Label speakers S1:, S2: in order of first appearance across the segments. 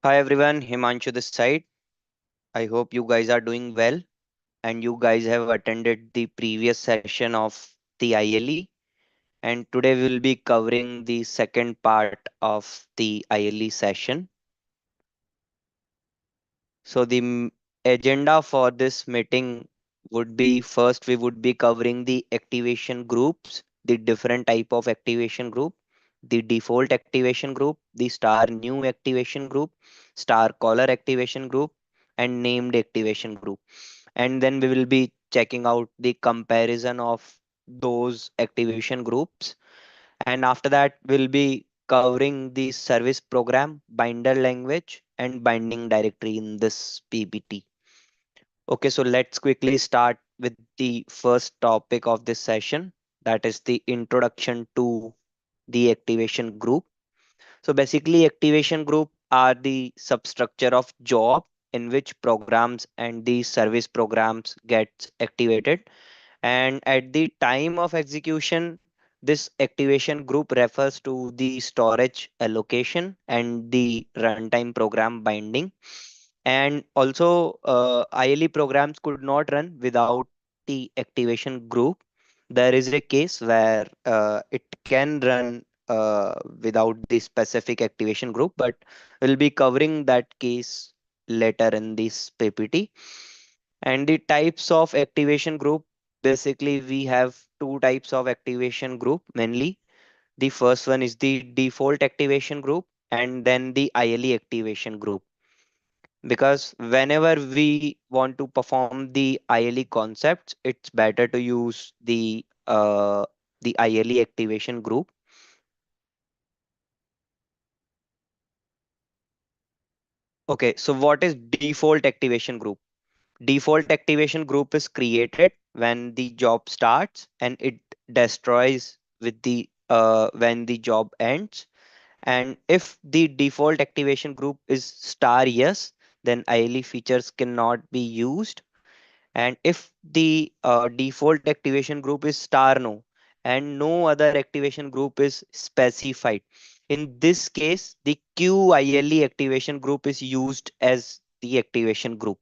S1: Hi everyone, Himanshu this side. I hope you guys are doing well and you guys have attended the previous session of the ILE, and today we will be covering the second part of the ILE session. So the agenda for this meeting would be, first we would be covering the activation groups, the different type of activation group, the default activation group, the star new activation group, star caller activation group, and named activation group. And then we will be checking out the comparison of those activation groups, and after that we'll be covering the service program, binder language, and binding directory in this PPT. Okay, so let's quickly start with the first topic of this session, that is the introduction to the activation group. So basically, activation group are the substructure of job in which programs and the service programs gets activated. And at the time of execution, this activation group refers to the storage allocation and the runtime program binding. And also, ILE programs could not run without the activation group. There is a case where it can run without the specific activation group, but we'll be covering that case later in this PPT. And the types of activation group, basically we have two types of activation group mainly. The first one is the default activation group and then the ILE activation group. Because whenever we want to perform the ILE concepts, it's better to use the ILE activation group. Okay, so what is default activation group? Default activation group is created when the job starts and it destroys with the when the job ends. And if the default activation group is star yes, then ILE features cannot be used. And if the default activation group is star no and no other activation group is specified, in this case the QILE activation group is used as the activation group.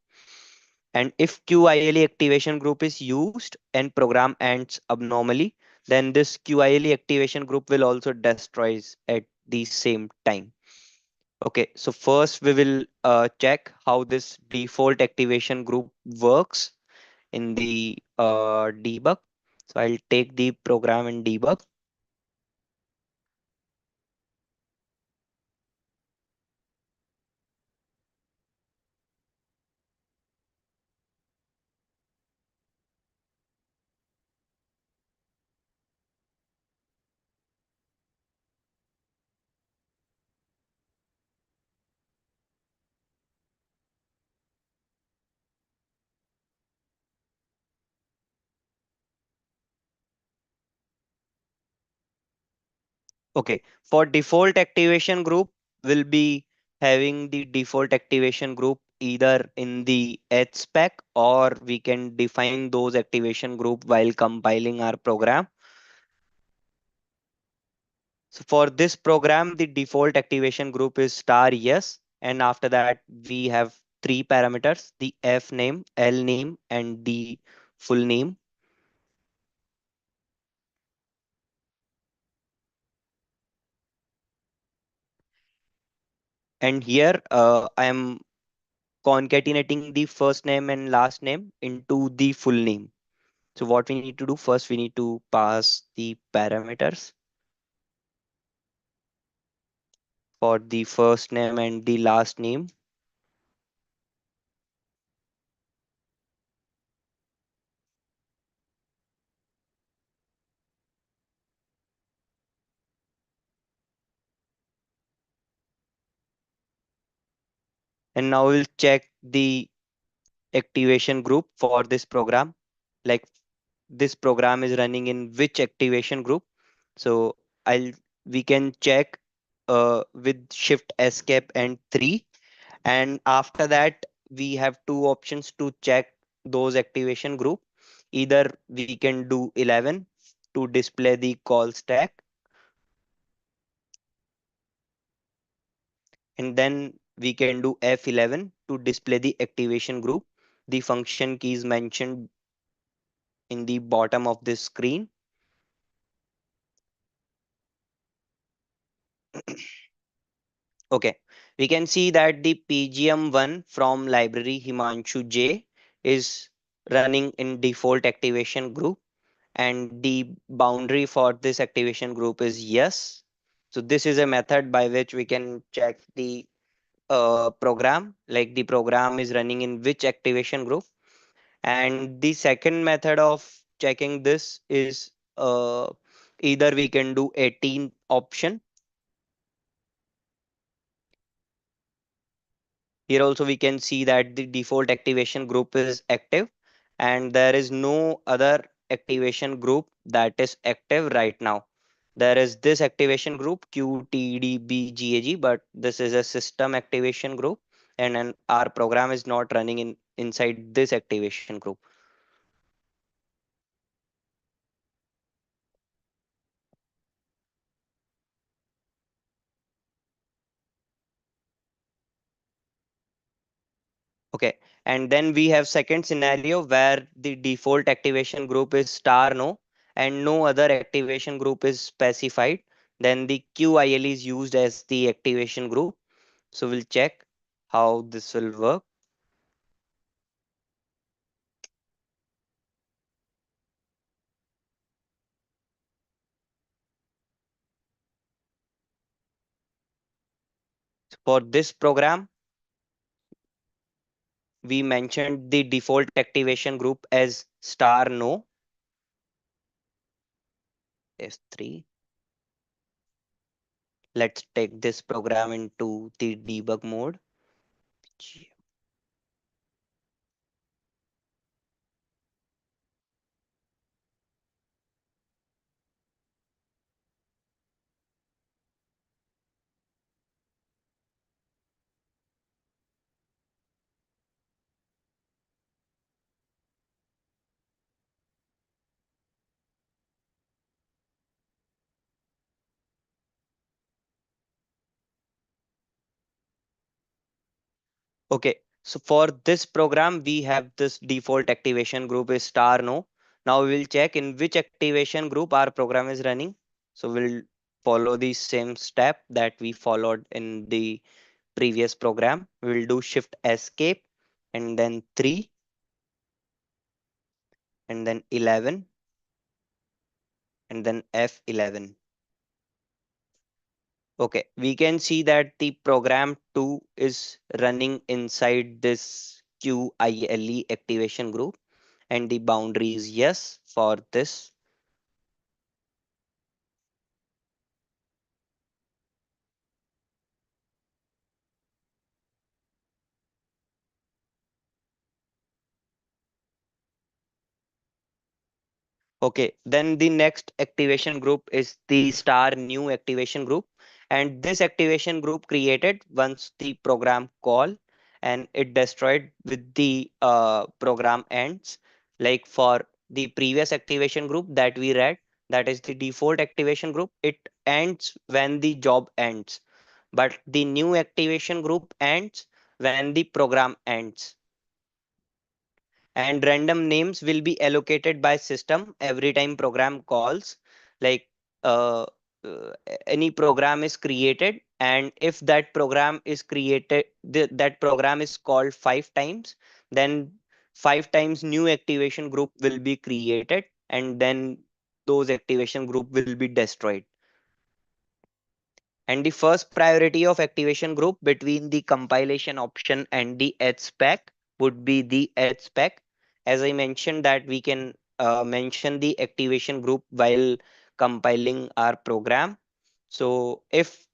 S1: And if QILE activation group is used and program ends abnormally, then this QILE activation group will also destroys at the same time. Okay, so first we will check how this default activation group works in the debug. So I'll take the program in debug. Okay, for default activation group, will be having the default activation group either in the H spec, or we can define those activation group while compiling our program. So for this program, the default activation group is star yes. And after that, we have three parameters, the F name, L name, and the full name. And here I am concatenating the first name and last name into the full name. So what we need to do first, we need to pass the parameters for the first name and the last name. And now we'll check the activation group for this program. Like, this program is running in which activation group. So I'll we can check with shift escape and 3. And after that, we have two options to check those activation group. Either we can do 11 to display the call stack, and then we can do F11 to display the activation group. The function key is mentioned in the bottom of this screen. Okay, we can see that the PGM1 from library Himanshu J is running in default activation group, and the boundary for this activation group is yes. So this is a method by which we can check the program, like the program is running in which activation group. And the second method of checking this is either we can do 18 option. Here also we can see that the default activation group is active and there is no other activation group that is active right now. There is this activation group QTDBGAG, but this is a system activation group, and our program is not running inside this activation group. Okay, and then we have second scenario where the default activation group is star no and no other activation group is specified. Then the QIL is used as the activation group. So we'll check how this will work. For this program, we mentioned the default activation group as star no S3. Let's take this program into the debug mode. Okay, so for this program, we have this default activation group is star no. Now we will check in which activation group our program is running. So we'll follow the same step that we followed in the previous program. We'll do shift escape and then 3 and then 11 and then F11. Okay, we can see that the program 2 is running inside this QILE activation group and the boundary is yes for this. Okay, then the next activation group is the star new activation group, and this activation group created once the program call and it destroyed with the program ends. Like for the previous activation group that we read, that is the default activation group, it ends when the job ends, but the new activation group ends when the program ends. And random names will be allocated by system every time program calls. Like uh, any program is created, and if that program is created, that program is called 5 times, then 5 times new activation group will be created, and then those activation group will be destroyed. And the first priority of activation group between the compilation option and the edge spec would be the edge spec. As I mentioned that we can mention the activation group while compiling our program. So if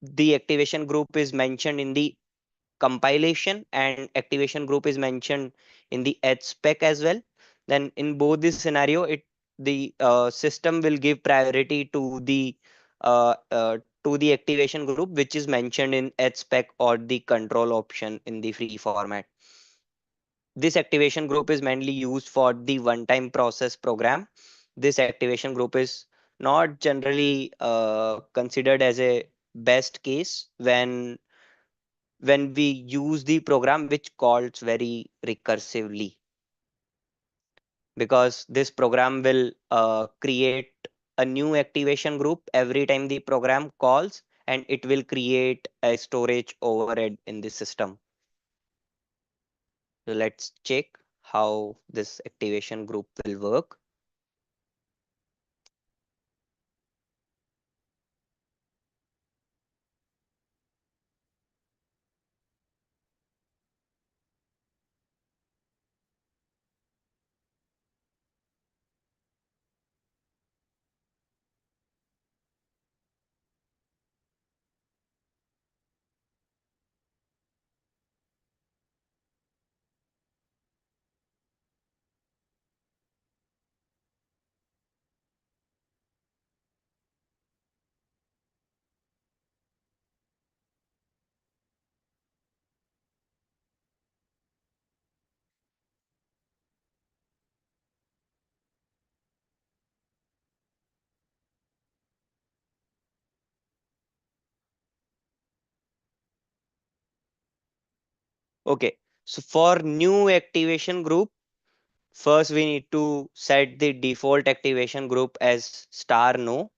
S1: the activation group is mentioned in the compilation and activation group is mentioned in the edge spec as well, then in both this scenario the system will give priority uh, uh, to the activation group which is mentioned in edge spec or the control option in the free format. This activation group is mainly used for the one-time process program. This activation group is not generally considered as a best case when when we use the program which calls very recursively, because this program will create a new activation group every time the program calls, and it will create a storage overhead in the system. So let's check how this activation group will work. Okay, so for new activation group, first we need to set the default activation group as star no,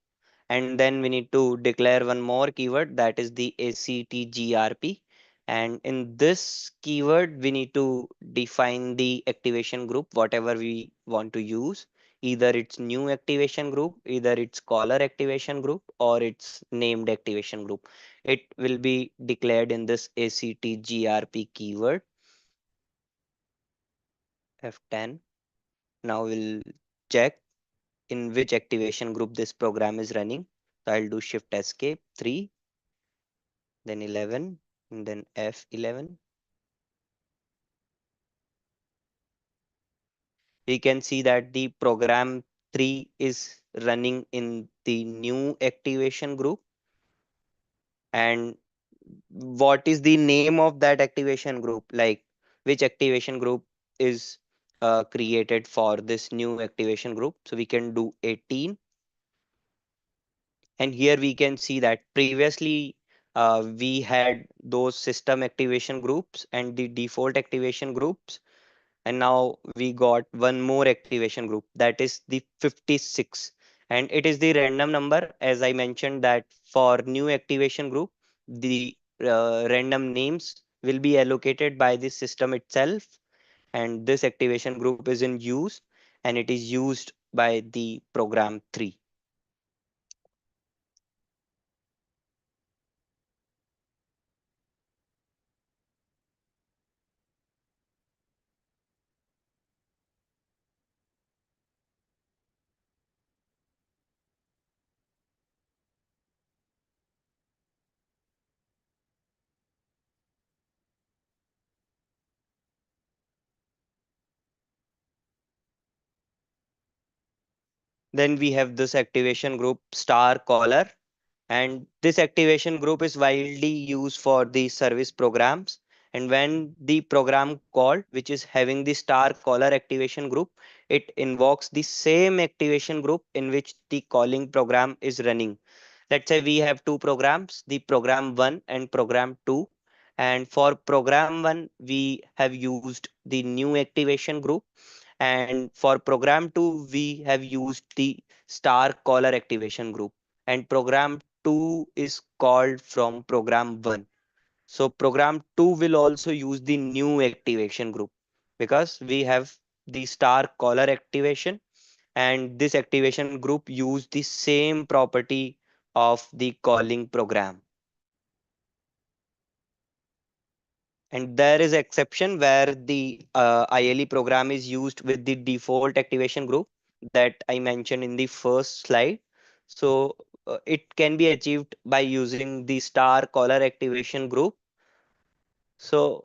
S1: and then we need to declare one more keyword, that is the ACTGRP. And in this keyword we need to define the activation group whatever we want to use, either it's new activation group, either it's caller activation group, or it's named activation group. It will be declared in this ACTGRP keyword. F10. Now we'll check in which activation group this program is running. So I'll do shift escape 3, then 11, and then F11. We can see that the program 3 is running in the new activation group. And what is the name of that activation group? Like, which activation group is created for this new activation group? So we can do 18. And here we can see that previously we had those system activation groups and the default activation groups, and now we got one more activation group, that is the 56, and it is the random number. As I mentioned that for new activation group, the random names will be allocated by the system itself, and this activation group is in use, and it is used by the program 3. Then we have this activation group star caller, and this activation group is widely used for the service programs. And when the program called which is having the star caller activation group, it invokes the same activation group in which the calling program is running. Let's say we have two programs, the program 1 and program 2, and for program 1 we have used the new activation group, and for program 2 we have used the star caller activation group, and program 2 is called from program 1. So program 2 will also use the new activation group because we have the star caller activation, and this activation group use the same property of the calling program. And there is exception where the ILE program is used with the default activation group that I mentioned in the first slide. So it can be achieved by using the star caller activation group. So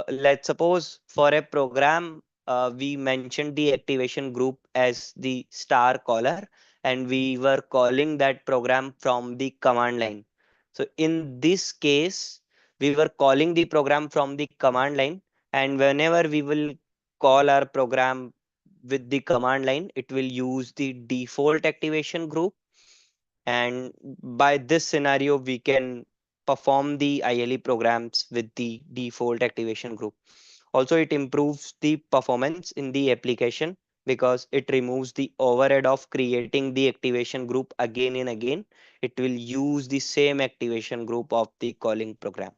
S1: let's suppose for a program, we mentioned the activation group as the star caller, and we were calling that program from the command line. So in this case, we were calling the program from the command line, and whenever we will call our program with the command line, it will use the default activation group. And by this scenario, we can perform the ILE programs with the default activation group. Also, it improves the performance in the application because it removes the overhead of creating the activation group again and again. It will use the same activation group of the calling program.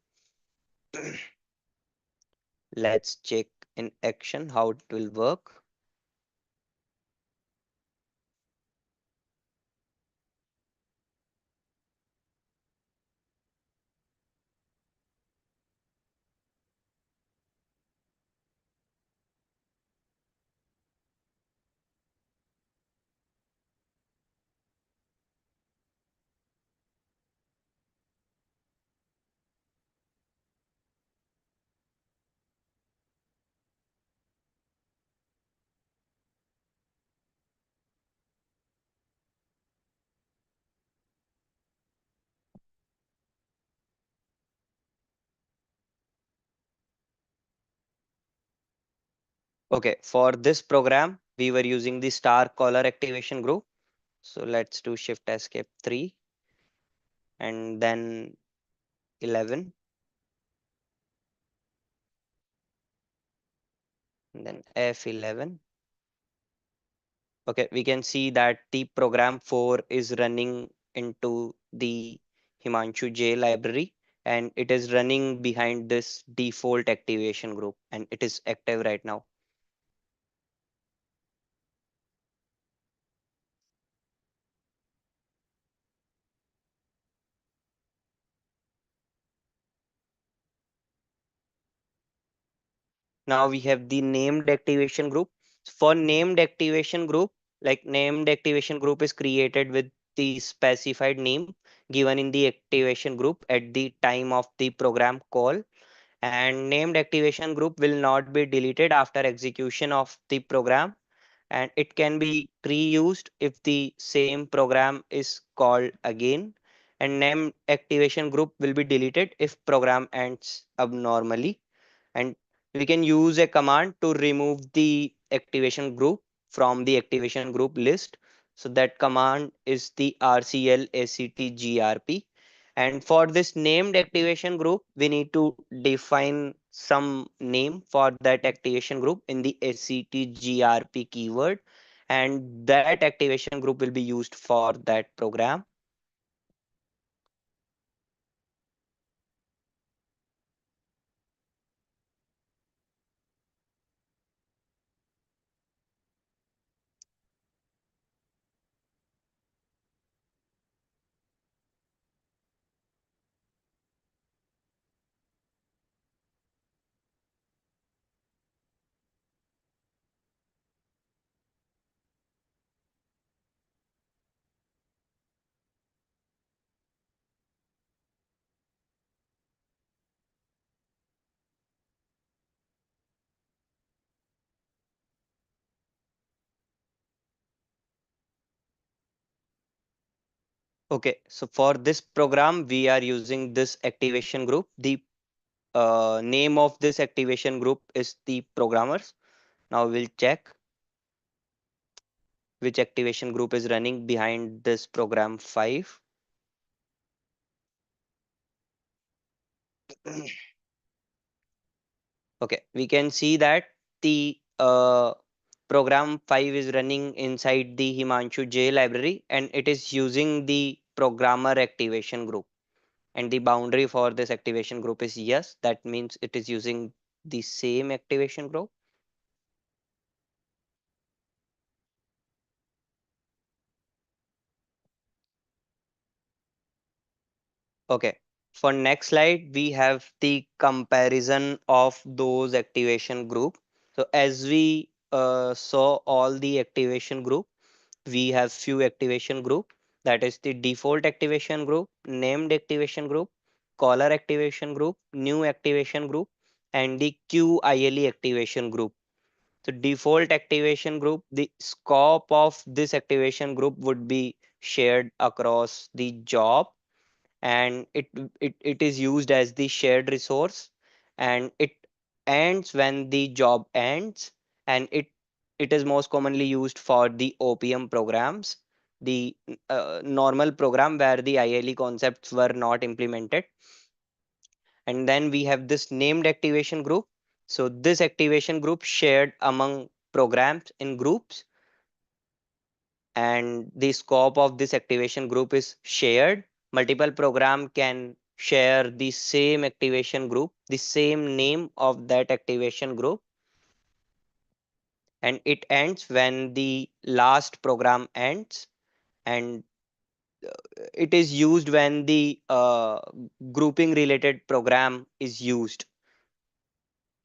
S1: Let's check in action how it will work. Okay, for this program, we were using the star caller activation group. So let's do Shift Escape 3 and then 11 and then F11. Okay, we can see that the program 4 is running into the Himanshu J library and it is running behind this default activation group and it is active right now. Now we have the named activation group. For named activation group, like named activation group is created with the specified name given in the activation group at the time of the program call, and named activation group will not be deleted after execution of the program, and it can be reused if the same program is called again, and named activation group will be deleted if program ends abnormally, and we can use a command to remove the activation group from the activation group list. So that command is the rclactgrp, and for this named activation group we need to define some name for that activation group in the actgrp keyword, and that activation group will be used for that program. Okay, so for this program we are using this activation group. The name of this activation group is the programmers. Now we'll check which activation group is running behind this program 5. Okay, we can see that the program 5 is running inside the Himanshu J library and it is using the programmer activation group. And the boundary for this activation group is yes. That means it is using the same activation group. Okay. For next slide, we have the comparison of those activation group. So as we saw all the activation group, we have few activation group, that is the default activation group, named activation group, caller activation group, new activation group, and the QILE activation group. So default activation group, the scope of this activation group would be shared across the job, and it is used as the shared resource, and it ends when the job ends, and it is most commonly used for the OPM programs. the normal program where the ILE concepts were not implemented. And then we have this named activation group. So this activation group shared among programs in groups, and the scope of this activation group is shared. Multiple program can share the same activation group, the same name of that activation group, and it ends when the last program ends. And it is used when the grouping related program is used.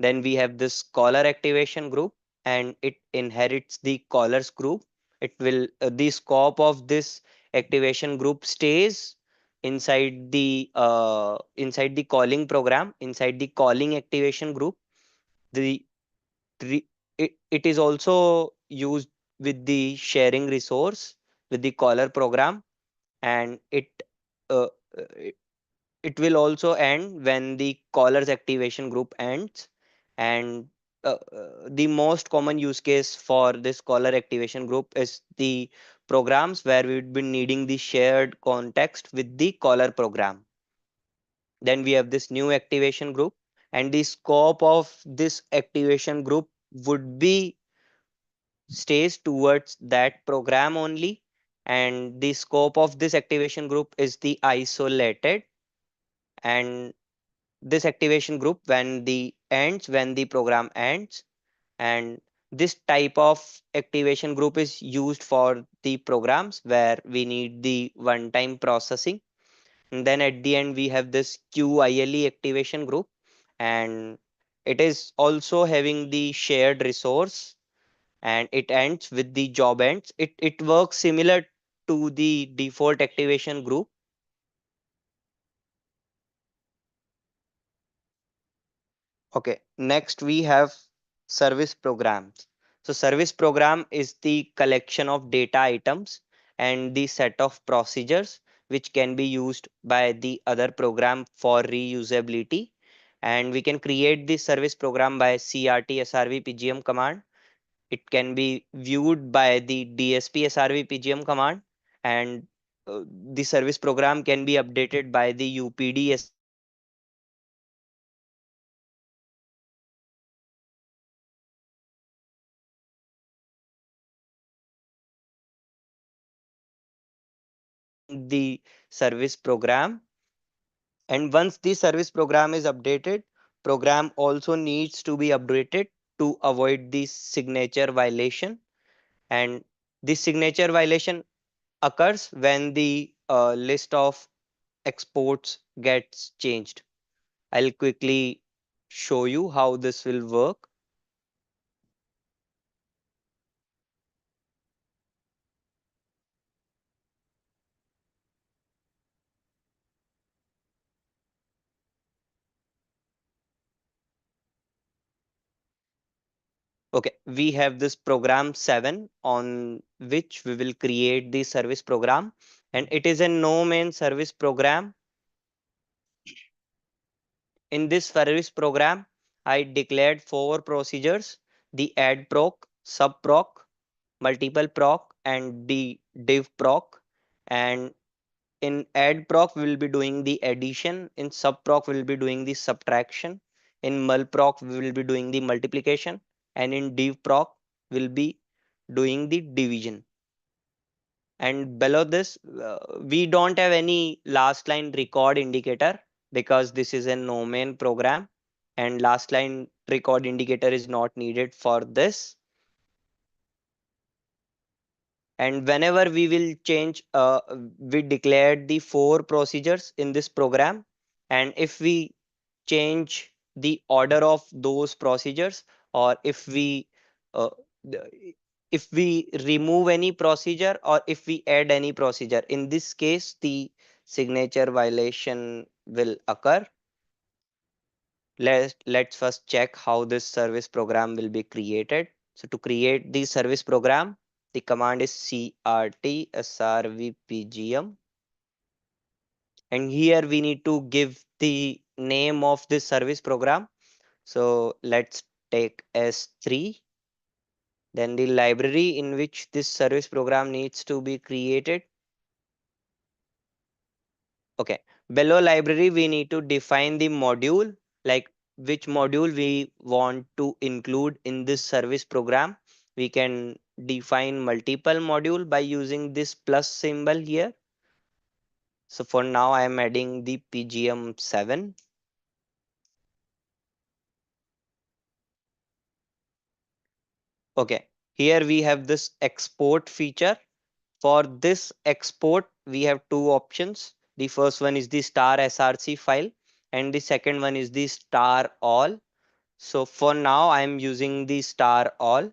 S1: Then we have this caller activation group, and it inherits the callers group. It will the scope of this activation group stays inside the calling program, inside the calling activation group. The re- it is also used with the sharing resource with the caller program, and uh, it it will also end when the caller's activation group ends. And the most common use case for this caller activation group is the programs where we would be needing the shared context with the caller program. Then we have this new activation group, and the scope of this activation group would be stays towards that program only. And the scope of this activation group is the isolated. And this activation group when the program ends. And this type of activation group is used for the programs where we need the one time processing. And then at the end we have this QILE activation group, and it is also having the shared resource, and it ends with the job ends. It works similar to the default activation group. Okay, next we have service programs. So service program is the collection of data items and the set of procedures which can be used by the other program for reusability. And we can create the service program by CRT SRV PGM command. It can be viewed by the DSP SRV PGM command, and the service program can be updated by the UPD SRV PGM command. And the service program. And once the service program is updated, program also needs to be updated to avoid the signature violation. And this signature violation occurs when the list of exports gets changed. I'll quickly show you how this will work. Okay, we have this program 7 on which we will create the service program, and it is a no main service program. In this service program, I declared four procedures: the add proc, sub proc, multiple proc, and the div proc. And in add proc, we will be doing the addition. In sub proc, we will be doing the subtraction. In mul proc, we will be doing the multiplication. And in div proc, we will be doing the division. And below this, we don't have any last line record indicator because this is a no main program, and last line record indicator is not needed for this. And whenever we will change, we declared the four procedures in this program. And if we change the order of those procedures, or uh, the- if we remove any procedure, or if we add any procedure, in this case the signature violation will occur. Let's first check how this service program will be created. So to create the service program, the command is crt srvpgm, and here we need to give the name of this service program. So let's take S3. Then the library in which this service program needs to be created. Okay, below library we need to define the module, like which module we want to include in this service program. We can define multiple module by using this plus symbol here. So for now I am adding the PGM 7. Okay, here we have this export feature. For this export, we have two options. The first one is the star src file, and the second one is the star all. So for now, I am using the star all,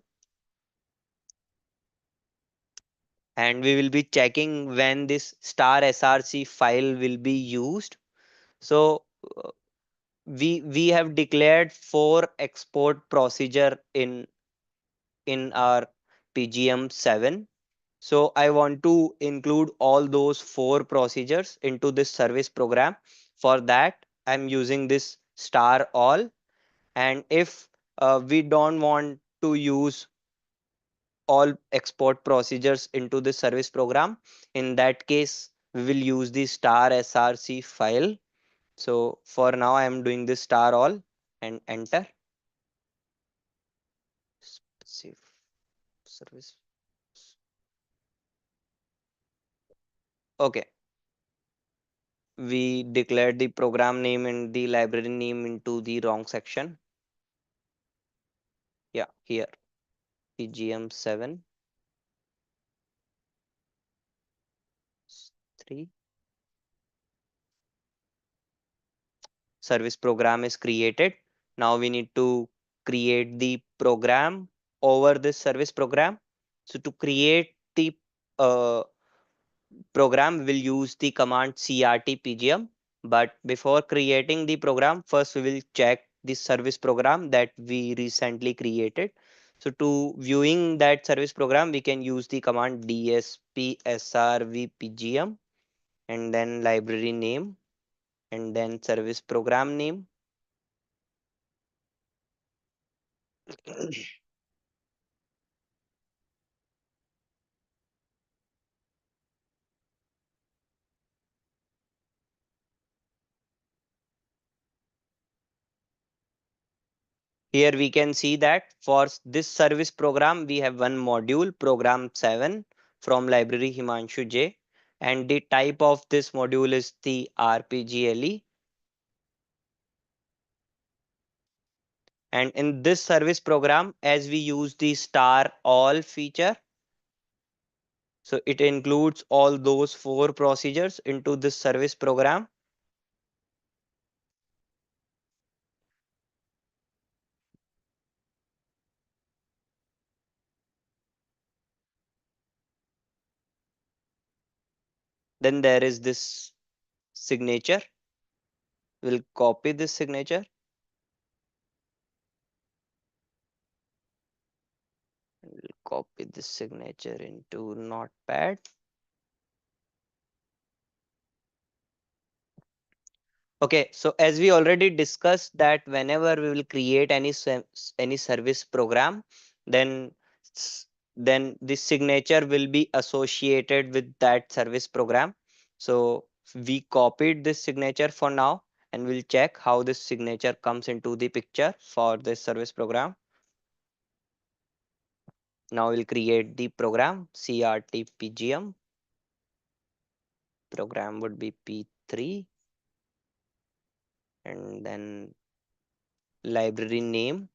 S1: and we will be checking when this star src file will be used. So we have declared 4 export procedure in our PGM 7. So I want to include all those 4 procedures into this service program. For that, I'm using this star all. And if we don't want to use all export procedures into this service program, in that case, we will use the star src file. So for now, I'm doing this star all and enter. Specific service. Okay, we declared the program name and the library name into the wrong section. Yeah, here PGM 7 3 service program is created. Now we need to create the program over this service program. So to create the uh, program, we will use the command crtpgm. But before creating the program, first we will check the service program that we recently created. So to viewing that service program, we can use the command dspsrvpgm, and then library name, and then service program name. Here we can see that for this service program, we have one module, program 7 from library Himanshu J. And the type of this module is the RPGLE. And in this service program, as we use the star all feature, so it includes all those 4 procedures into this service program. Then there is this signature. We'll copy this signature. We'll copy this signature into Notepad. Okay, so as we already discussed that whenever we will create any service program, then s- then the signature will be associated with that service program. So we copied this signature for now, and we'll check how this signature comes into the picture for this service program. Now we'll create the program crtpgm. Program would be P3, and then library name.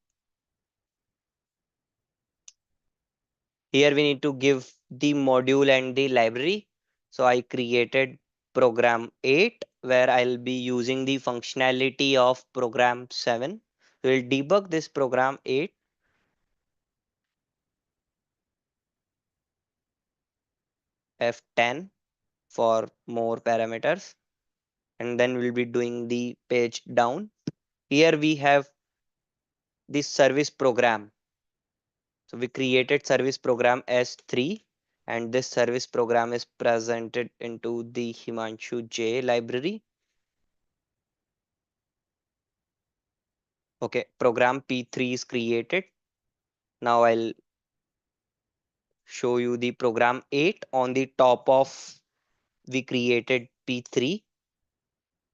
S1: Here we need to give the module and the library. So I created program 8 where I'll be using the functionality of program 7. We'll debug this program 8. F10 for more parameters, and then we'll be doing the page down. Here we have this service program. So we created service program S3, and this service program is presented into the Himanshu J library. Okay, program P3 is created. Now I'll show you the program 8 on the top of we created P3.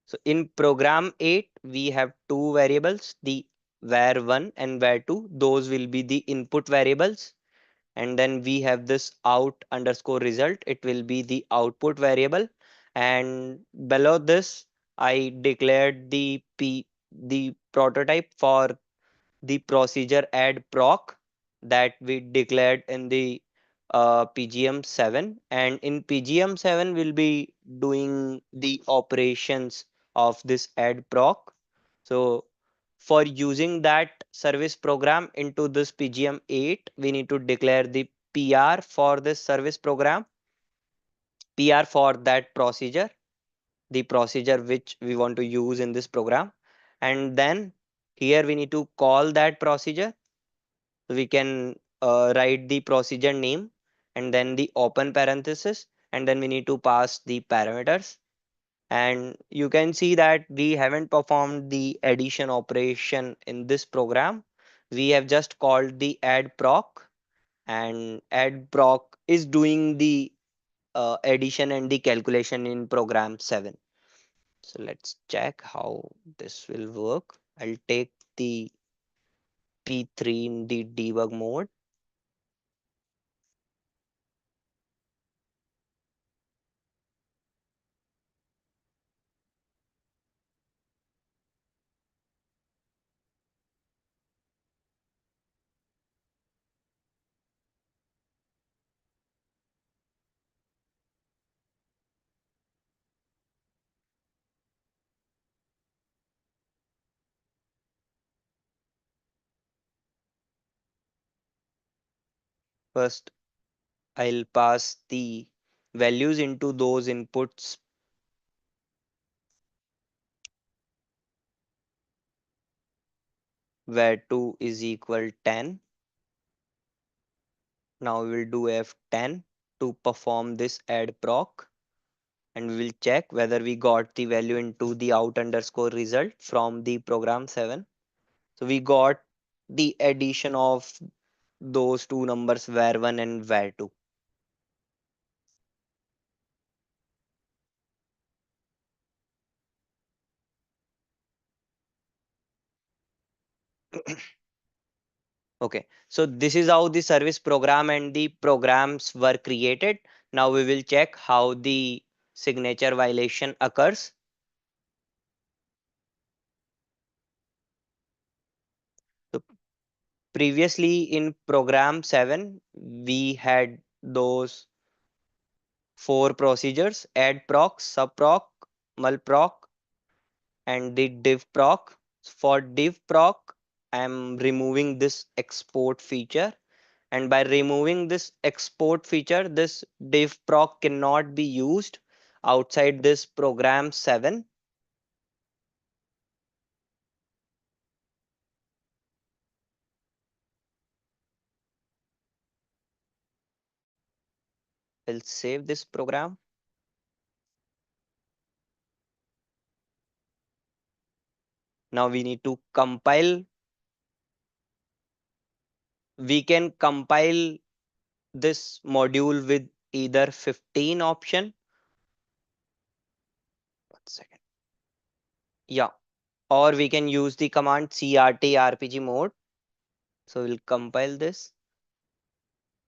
S1: So in program 8, we have two variables, the var1 and var2. Those will be the input variables. And then we have this out underscore result. It will be the output variable. And below this, I declared the prototype for the procedure add proc that we declared in the PGM7, and in PGM7 we'll be doing the operations of this add proc. So for using that service program into this PGM8, we need to declare the PR for this service program, PR for that procedure, the procedure which we want to use in this program. And then here we need to call that procedure. So we can write the procedure name and then the open parenthesis, and then we need to pass the parameters. And you can see that we haven't performed the addition operation in this program. We have just called the add proc, and add proc is doing the addition and the calculation in program 7. So let's check how this will work. I'll take the P3 in the debug mode. First, I'll pass the values into those inputs. Where 2 is equal 10. Now we'll do F10 to perform this add proc, and we will check whether we got the value into the out underscore result from the program 7. So we got the addition of those two numbers var1 and var2. Okay, so this is how the service program and the programs were created. Now we will check how the signature violation occurs. So previously in program 7, we had those four procedures: add proc, sub proc, mul proc, and the div proc. For div proc, I'm removing this export feature. And by removing this export feature, this div proc cannot be used outside this program 7. I'll save this program. Now we need to compile. We can compile this module with either 15 option. 1 second. Yeah, or we can use the command crt rpg mode. So we'll compile this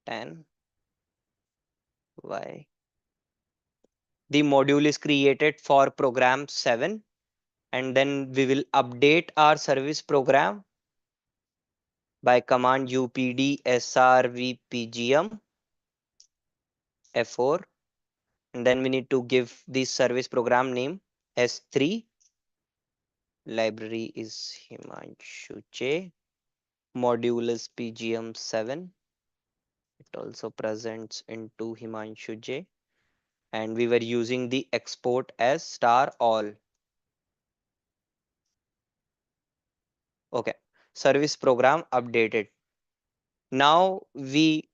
S1: 10 y. The module is created for program 7, and then we will update our service program by command upd srvpgm f4, and then we need to give the service program name s3. Library is Himanshu J. Module is pgm7. It also presents into Himanshu J. And we were using the export as star all. Okay, service program updated. Now we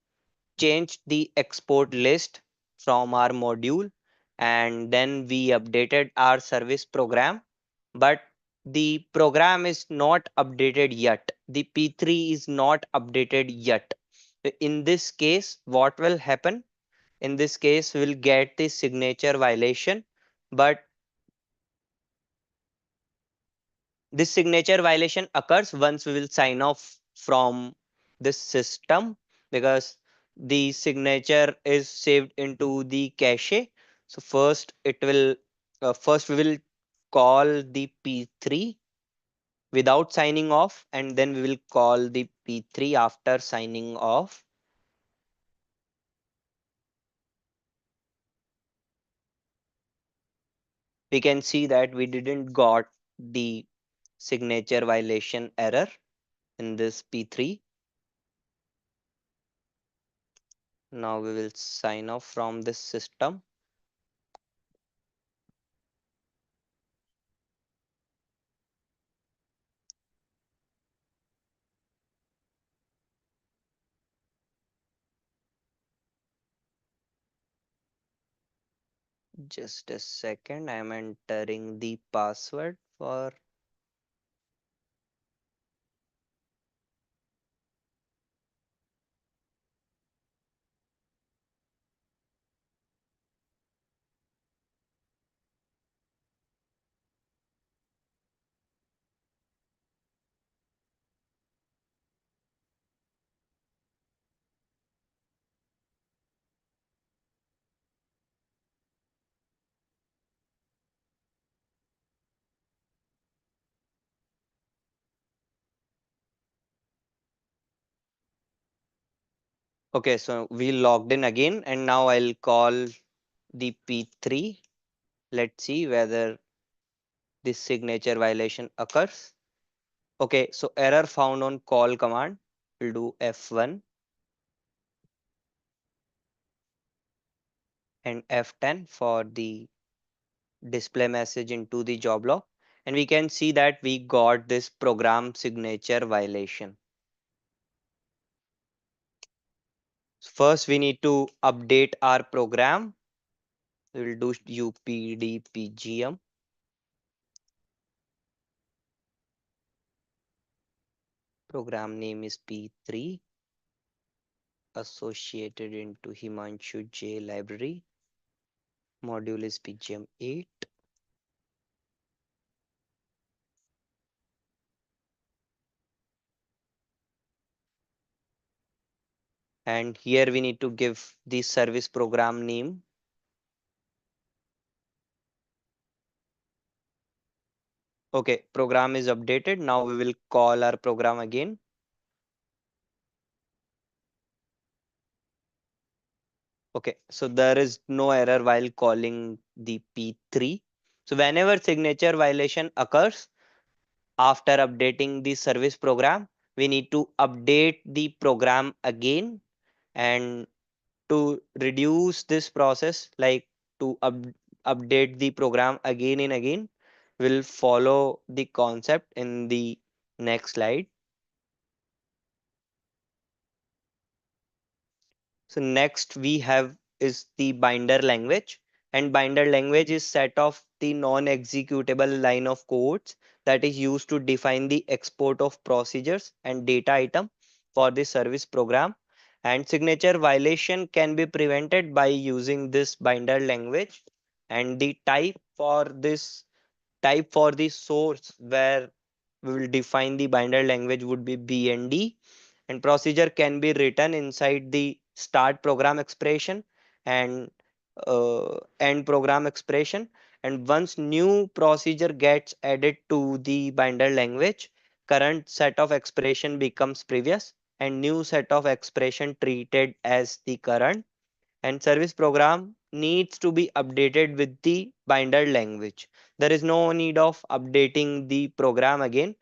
S1: changed the export list from our module, and then we updated our service program, but the program is not updated yet. The P3 is not updated yet. In this case, what will happen? In this case, we will get the signature violation, but this signature violation occurs once we will sign off from this system, because the signature is saved into the cache. So first we will call the P3 without signing off, and then we will call the P3 after signing off. We can see that we didn't got the signature violation error in this P3. Now we will sign off from this system. Just a second, I'm entering the password for. Okay, so we logged in again, and now I'll call the P3. Let's see whether this signature violation occurs. Okay, so error found on call command. We'll do F1 and F10 for the display message into the job log. And we can see that we got this program signature violation. First, we need to update our program. We will do updpgm. Program name is P3, associated into Himanshu J library. Module is pgm8. And here we need to give the service program name. Okay, program is updated. Now we will call our program again. Okay, so there is no error while calling the P3. So whenever signature violation occurs after updating the service program, we need to update the program again. And to reduce this process, like to update the program again and again, we'll follow the concept in the next slide. So next we have is the binder language, and binder language is set of the non-executable line of codes that is used to define the export of procedures and data item for the service program. And signature violation can be prevented by using this binder language. And the type for the source where we will define the binder language would be BND, and procedure can be written inside the start program expression and end program expression. And once new procedure gets added to the binder language, current set of expression becomes previous and new set of expression treated as the current. And service program needs to be updated with the binder language. There is no need of updating the program again.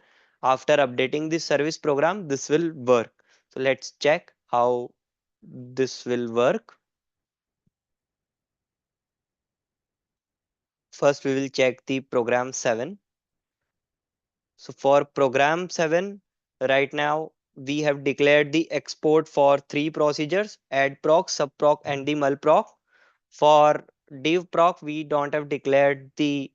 S1: After updating the service program, this will work. So let's check how this will work. First, we will check the program 7. So for program 7, right now we have declared the export for three procedures: add proc, sub proc, and the mul proc. For div proc, we don't have declared the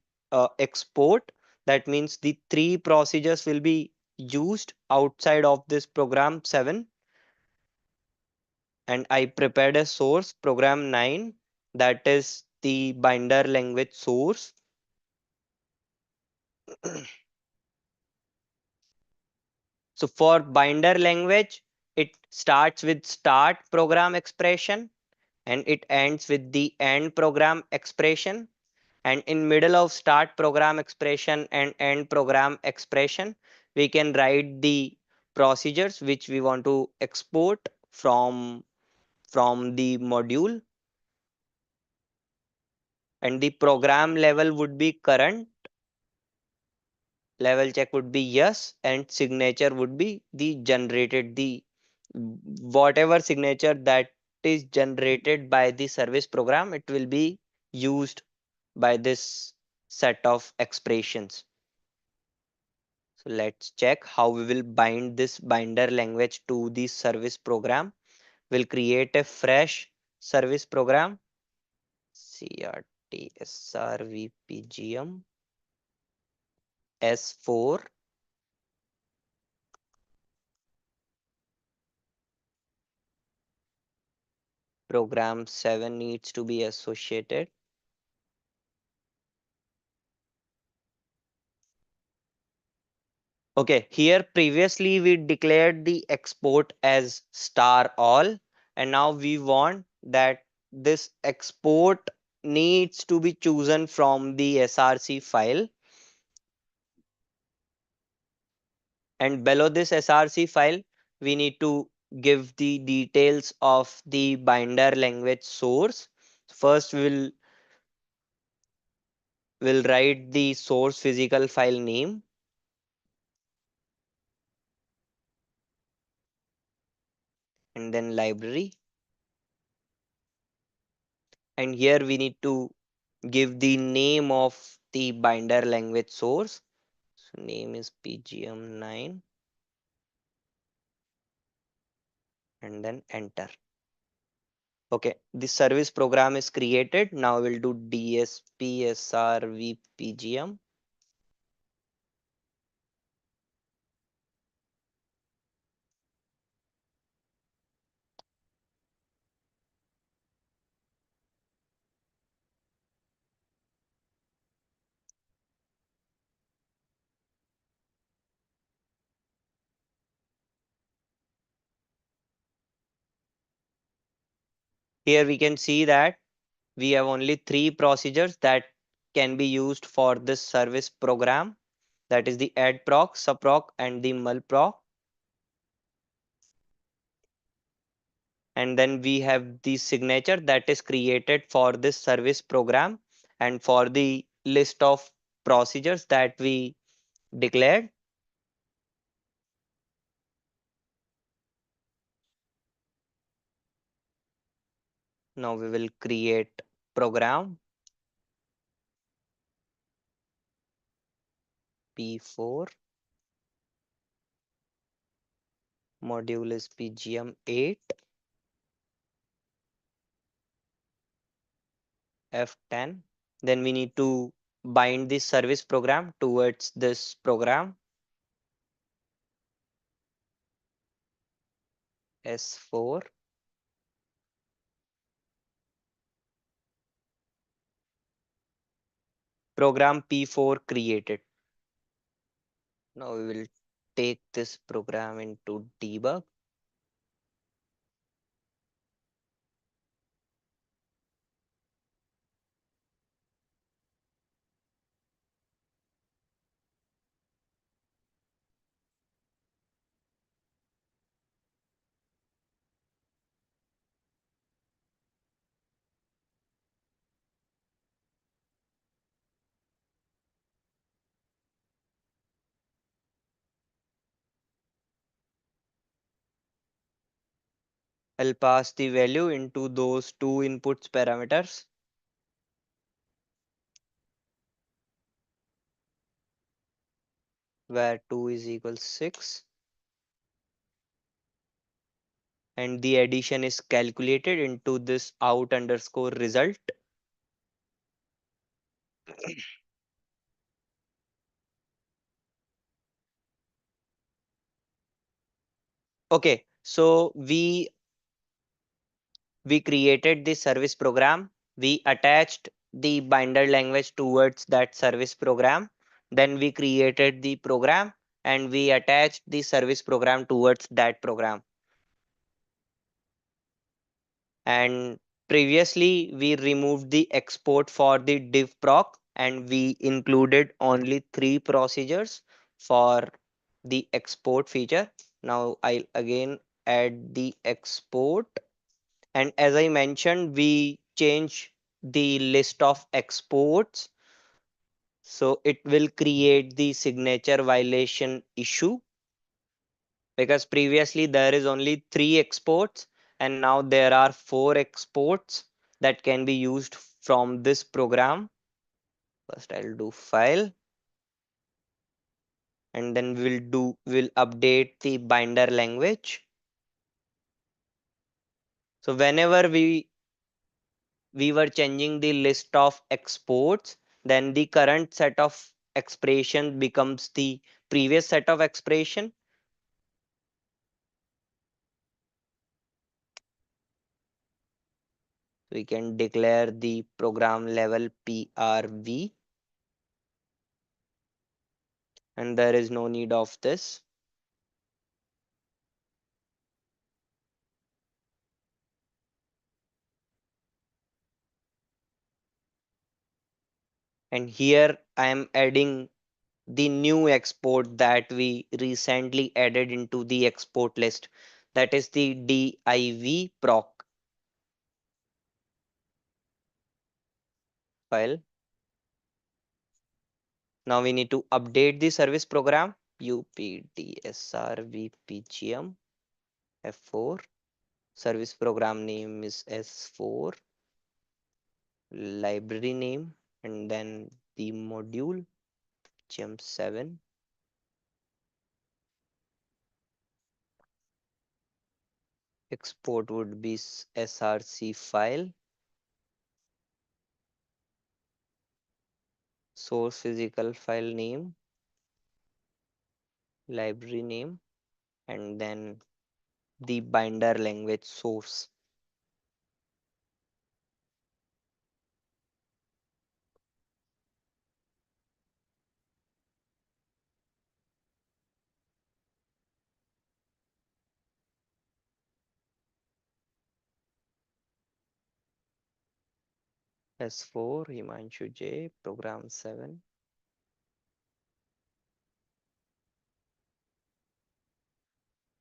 S1: export. That means the three procedures will be used outside of this program 7. and I prepared a source program 9, that is the binder language source. So for binder language, it starts with start program expression and it ends with the end program expression. And in middle of start program expression and end program expression, we can write the procedures which we want to export from the module, and the program level would be current, level check would be yes, and signature would be the generated, the whatever signature that is generated by the service program, it will be used by this set of expressions. So let's check how we will bind this binder language to the service program. We'll create a fresh service program, crtsrvpgm s4. Program 7 needs to be associated. Okay, here previously we declared the export as star all, and now we want that this export needs to be chosen from the src file, and below this src file we need to give the details of the binder language source. First we'll write the source physical file name, and then library, and here we need to give the name of the binder language source. So name is pgm9, and then enter. Okay, the service program is created. Now we'll do dspsrvpgm. Here we can see that we have only three procedures that can be used for this service program. That is the add proc, subproc, and the mulproc. And then we have the signature that is created for this service program and for the list of procedures that we declared. Now we will create program p4, module is pgm8, f10. Then we need to bind this service program towards this program s4. Program p4 created. Now we will take this program into debug. I'll pass the value into those two inputs parameters, where 2 is equal 6, and the addition is calculated into this out underscore result. Okay, so we created the service program, we attached the binder language towards that service program, then we created the program and we attached the service program towards that program. And previously we removed the export for the div proc and we included only three procedures for the export feature. Now I'll again add the export, and as I mentioned, we change the list of exports, so it will create the signature violation issue, because previously there is only three exports and now there are four exports that can be used from this program. First I'll do file, and then we'll update the binder language. So whenever we were changing the list of exports, then the current set of expression becomes the previous set of expression. We can declare the program level PRV, and there is no need of this. And here I am adding the new export that we recently added into the export list, that is the div proc file. Now we need to update the service program updsrvpgm f4. Service program name is s4, library name, and then the module gem7. Export would be src file, source physical file name, library name, and then the binder language source. S4 Himanshu J, program 7.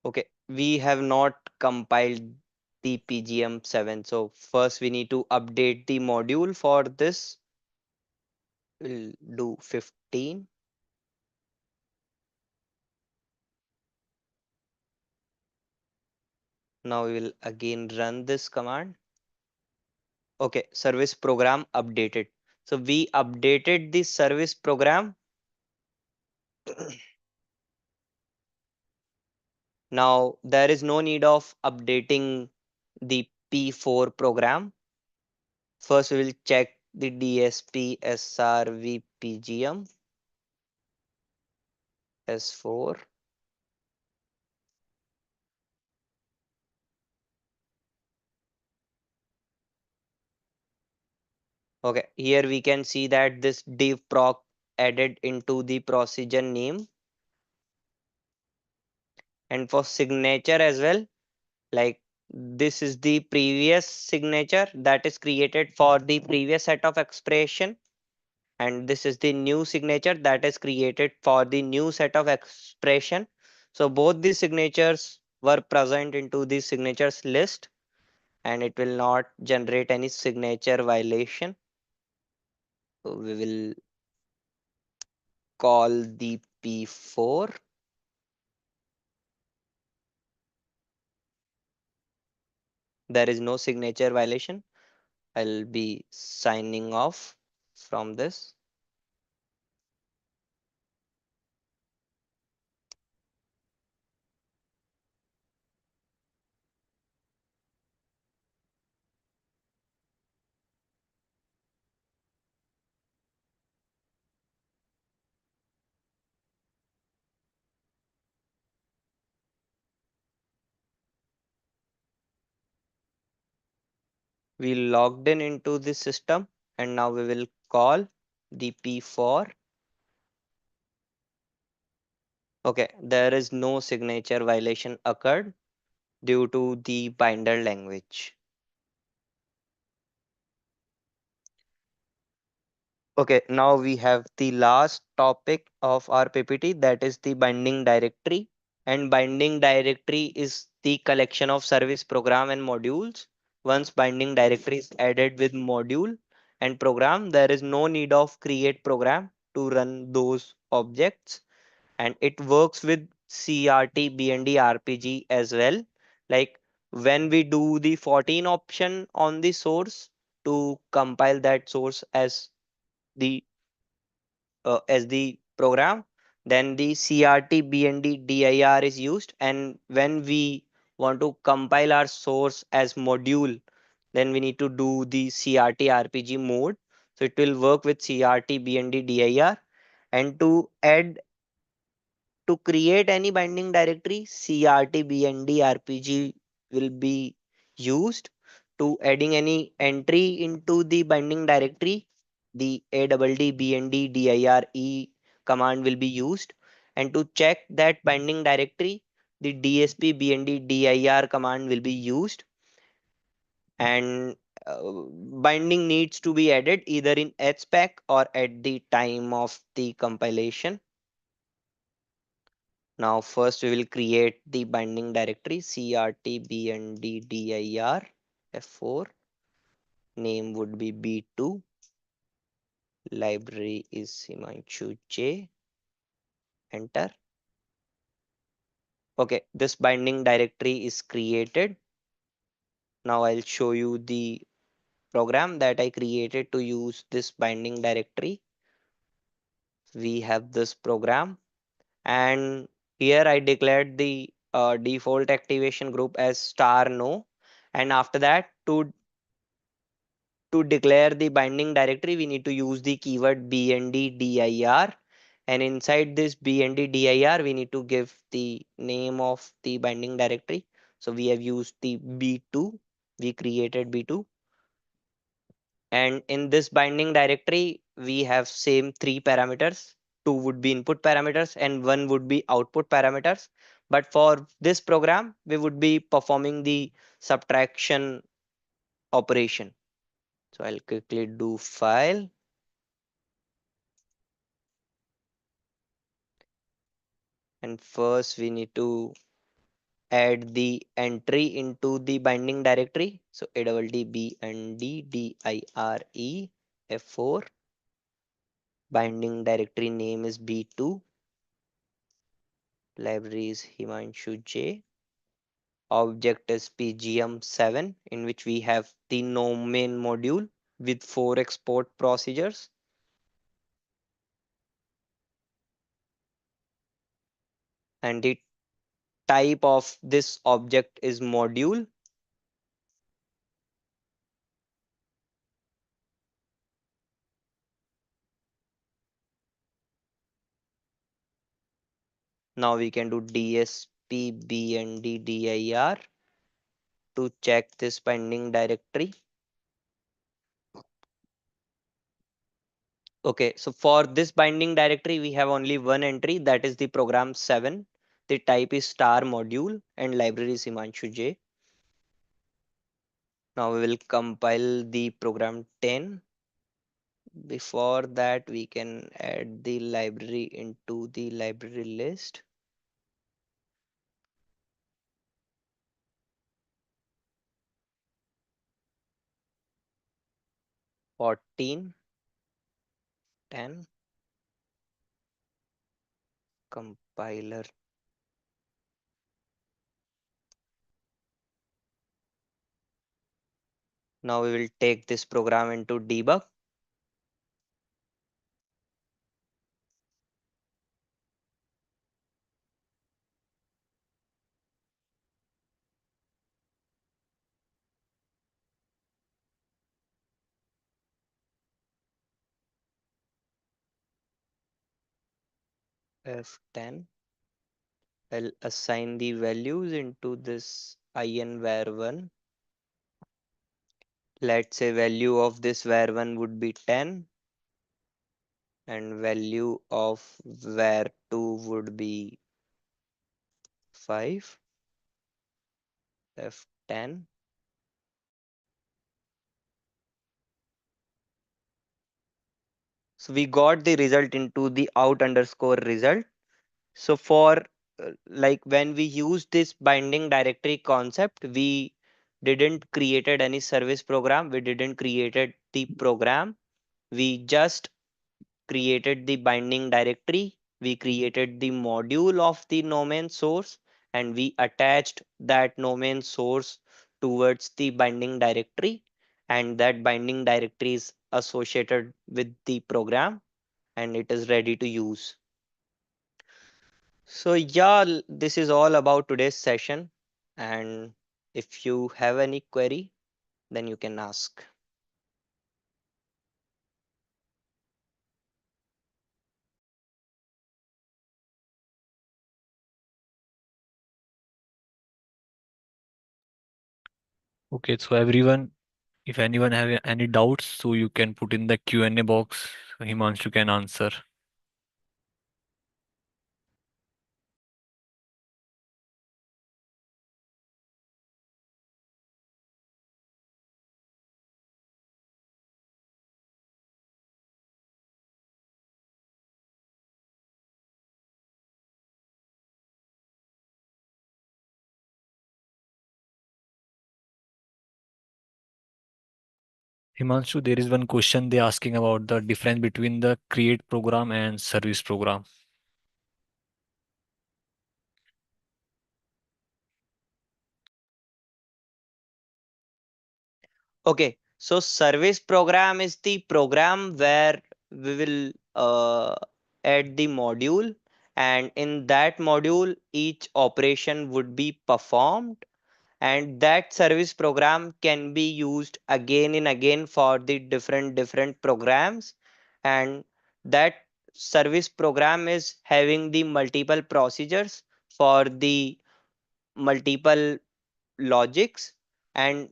S1: Okay, we have not compiled the PGM7. So first we need to update the module for this. We'll do 15. Now we will again run this command. Okay, service program updated. So we updated the service program. Now there is no need of updating the P4 program. First we will check the DSP SRV PGM S4. Okay, here we can see that this div proc added into the procedure name, and for signature as well, like this is the previous signature that is created for the previous set of expression, and this is the new signature that is created for the new set of expression. So both the signatures were present into the signatures list, and it will not generate any signature violation. So we will call the P4. There is no signature violation. I'll be signing off from this. We logged in into the system, and now we will call the P4. Okay, there is no signature violation occurred due to the binder language. Okay, now we have the last topic of our PPT, that is the binding directory. And binding directory is the collection of service program and modules. Once binding directory is added with module and program, there is no need of create program to run those objects. And it works with CRT, BND, RPG as well. Like when we do the 14 option on the source to compile that source the as the program, then the CRT, BND, DIR is used. And when we want to compile our source as module, then we need to do the CRT RPG mode. So it will work with CRT, BND, DIR. And to create any binding directory, CRT, BND, RPG will be used. To adding any entry into the binding directory, the ADD, BND, DIRE command will be used. And to check that binding directory, the DSP, BND, DIR command will be used. And binding needs to be added either in HSpec or at the time of the compilation. Now first we will create the binding directory CRTBNDDIR F4. Name would be B2. Library is Himanshu J. Enter. Okay, this binding directory is created. Now I'll show you the program that I created to use this binding directory. We have this program, and here I declared the default activation group as star no. And after that, to declare the binding directory, we need to use the keyword bnd-dir. And inside this bnd-dir, we need to give the name of the binding directory. So we have used the b2. We created b2. And in this binding directory, we have same three parameters. Two would be input parameters and one would be output parameters. But for this program, we would be performing the subtraction operation. So I'll quickly do file. And first we need to add the entry into the binding directory. So ADDBNDDIRE F4. Binding directory name is B2. Library is Himanshu J. Object is PGM7, in which we have the no main module with 4 export procedures. And the type of this object is module. Now we can do DSPBNDDIR to check this binding directory. Okay, so for this binding directory, we have only one entry, that is the program 7. The type is star module and library is Himanshu J. Now we will compile the program 10. Before that, we can add the library into the library list. Fourteen 10 compiler. Now we will take this program into debug. F10. I'll assign the values into this in var1. Let's say value of this var1 would be 10 and value of var2 would be 5. F10. So we got the result into the out underscore result. So for like when we use this binding directory concept, we didn't created any service program. We didn't created the program. We just created the binding directory. We created the module of the domain source and we attached that domain source towards the binding directory, and that binding directory is associated with the program and it is ready to use. So yeah, this is all about today's session, and if you have any query, then you can ask.
S2: Okay, so everyone, if anyone have any doubts, so you can put in the Q&A box. So Himanshu can answer. Himanshu, there is one question they asking about the difference between the create program and service program.
S1: Okay, so service program is the program where we will add the module, and in that module, each operation would be performed, and that service program can be used again and again for the different programs, and that service program is having the multiple procedures for the multiple logics, and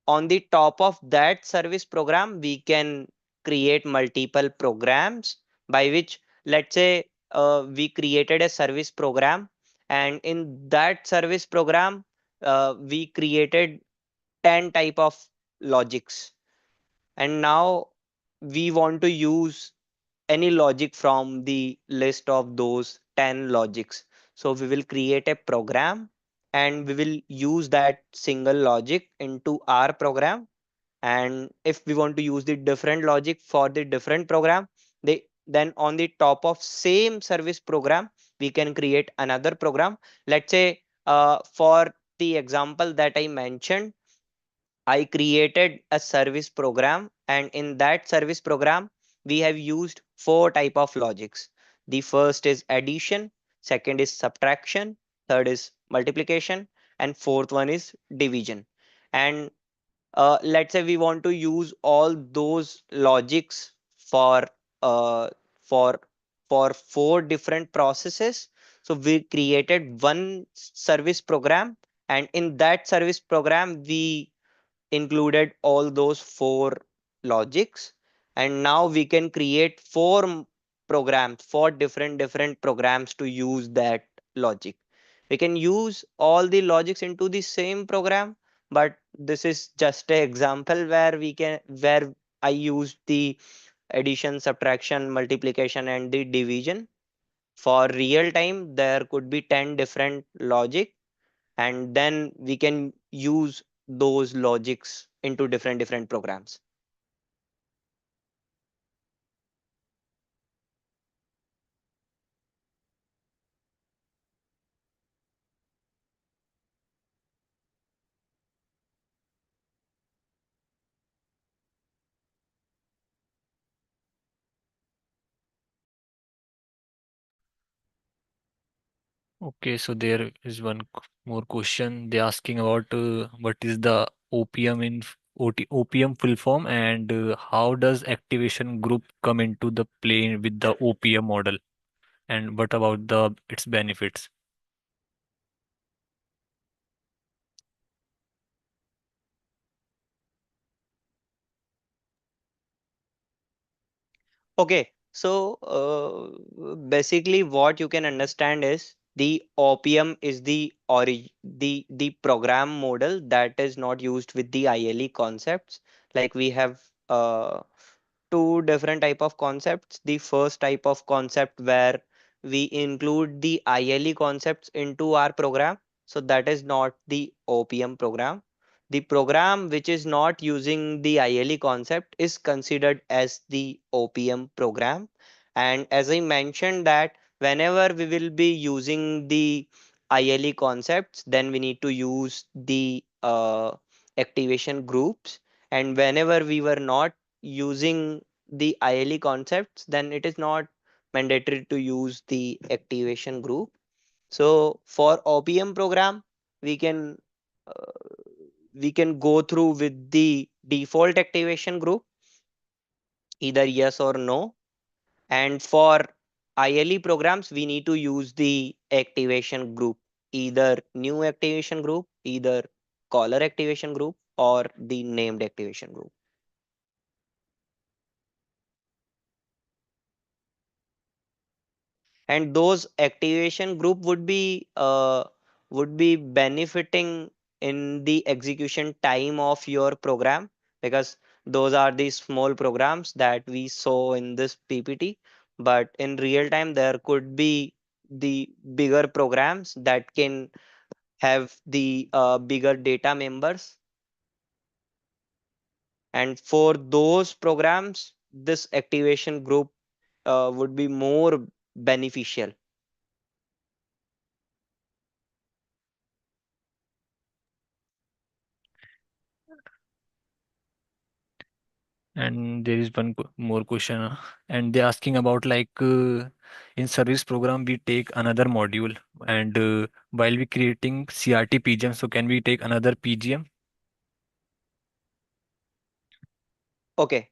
S1: on the top of that service program we can create multiple programs by which, let's say, we created a service program, and in that service program we created 10 type of logics, and now we want to use any logic from the list of those 10 logics. So we will create a program and we will use that single logic into our program, and if we want to use the different logic for the different program, then on the top of same service program we can create another program. Let's say for the example that I mentioned, I created a service program, and in that service program, we have used four type of logics. The first is addition, second is subtraction, third is multiplication, and fourth one is division. And let's say we want to use all those logics for uh, for for four different processes. So we created one service program, and in that service program we included all those four logics, and now we can create programs, four different programs to use that logic. We can use all the logics into the same program, but this is just an example where I used the addition, subtraction, multiplication and the division. For real time there could be 10 different logic, and then we can use those logics into different programs.
S2: Okay, so there is one more question they asking about what is the OPM in OPM full form, and how does activation group come into the play with the OPM model, and what about the its benefits?
S1: Okay, so basically, what you can understand is the OPM is the program model that is not used with the ILE concepts. Like we have uh, two different type of concepts. The first type of concept where we include the ILE concepts into our program. So that is not the OPM program. The program which is not using the ILE concept is considered as the OPM program. And as I mentioned that whenever we will be using the ILE concepts, then we need to use the activation groups. And whenever we were not using the ILE concepts, then it is not mandatory to use the activation group. So for OPM program, we can uh, we can go through with the default activation group, either yes or no. And for ILE programs, we need to use the activation group, either new activation group, either caller activation group, or the named activation group. And those activation group would be benefiting in the execution time of your program, because those are the small programs that we saw in this PPT. But in real time there could be the bigger programs that can have the bigger data members, and for those programs this activation group would be more beneficial.
S2: And there is one more question, and they're asking about like in service program we take another module, and while we creating CRT PGM, so can we take another PGM?
S1: Okay.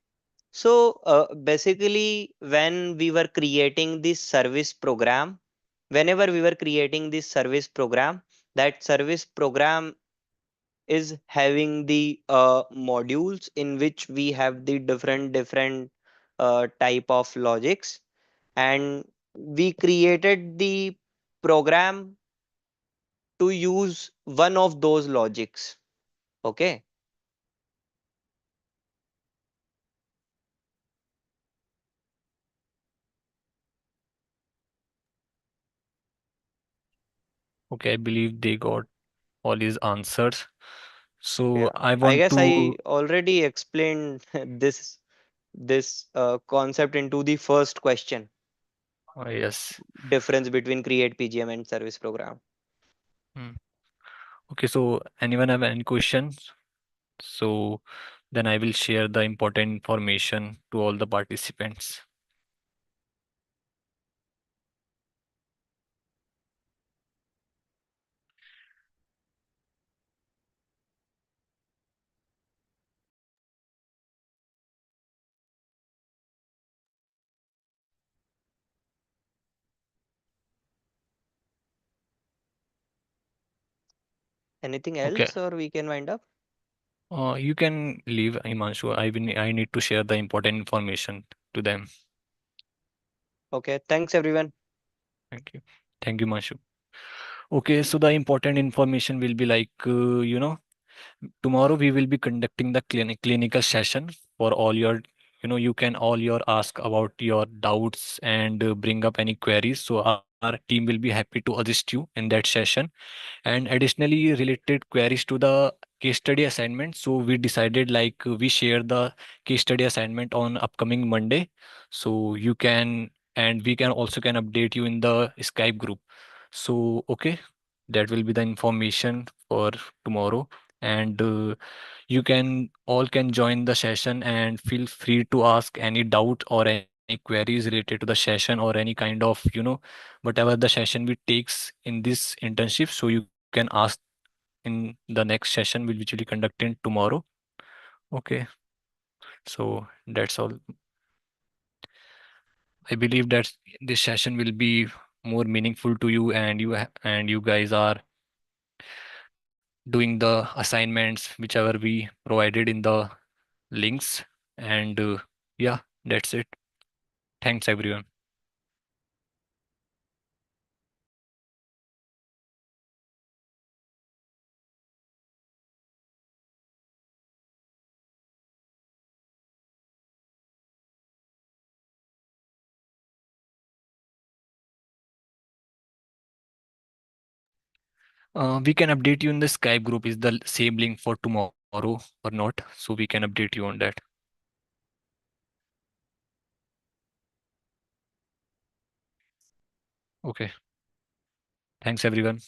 S1: So basically, when we were creating this service program, whenever we were creating this service program, that service program is having the modules in which we have the different type of logics, and we created the program to use one of those logics. Okay.
S2: Okay, I believe they got all his answers. So
S1: Yeah.
S2: I
S1: I
S2: want
S1: guess I
S2: to,
S1: already explained this concept into the first question,
S2: yes.
S1: difference between create PGM and service program.
S2: Hmm. Okay, so anyone have any questions? So then I will share the important information to all the participants.
S1: Anything
S2: Okay.
S1: else, or we can wind up?
S2: You can leave, Imanshu. I need to share the important information to them.
S1: Okay, thanks everyone.
S2: Thank you. Thank you, Manshu. Okay, so the important information will be like, tomorrow we will be conducting the clinical session for all your, you can all your ask about your doubts and bring up any queries. So our team will be happy to assist you in that session. And additionally, related queries to the case study assignment. So we decided like we share the case study assignment on upcoming Monday. So you can, and we can also can update you in the Skype group. So okay, that will be the information for tomorrow. And you can all can join the session and feel free to ask any doubt or any queries related to the session or any kind of whatever the session we takes in this internship. So you can ask in the next session which will be conducted tomorrow. Okay, so that's all. I believe that this session will be more meaningful to you, and and you guys are doing the assignments whichever we provided in the links. And yeah, that's it. Thanks, everyone. We can update you in the Skype group. Is the same link for tomorrow or not? So we can update you on that. Okay. Thanks, everyone.